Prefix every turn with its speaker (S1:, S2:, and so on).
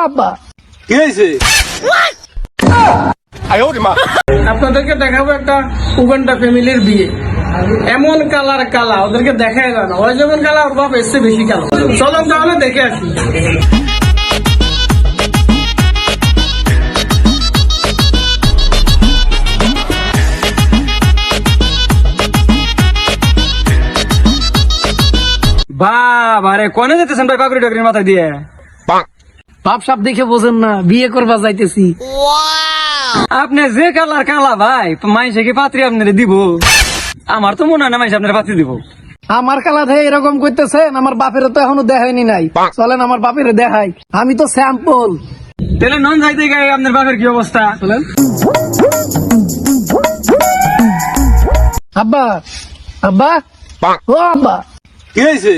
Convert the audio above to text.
S1: আব্বা
S2: কি হয়েছে?
S3: আপনাদেরকে দেখাবো একটা উগান্ডা ফ্যামিলির বিয়ে। এমন কালার কালা ওদেরকে দেখাই যায় না। ওই যেমন কালা, ওর বাপ এসছে বেশি কালা। চলুন তাহলে দেখে আসি।
S2: বাবা রে, কোনে যেতেছেন ভাই পাকুড়ি টাকুরির মাথা দিয়ে?
S1: বাপ সাপ দেখে বোঝেন না, বিয়ে করবা যাইতেছি।
S2: আপনি যে কালার কালা ভাই, মাইসে কি পাত্রী আপনারে দিব? আমার তো মনে হয় না মাইসে আপনার পাত্রী দিব।
S1: আমার কালা ধে এরকম করতেছেন, আমার বাপের তো এখনো দেখায়নি নাই। চলেন আমার বাপের দেখাই, আমি তো স্যাম্পল।
S2: তাহলে নন যাইতে গায়ে আপনার বাপের কি অবস্থা?
S1: চলেন। আব্বা আব্বা ও আব্বা
S2: কি হয়েছে?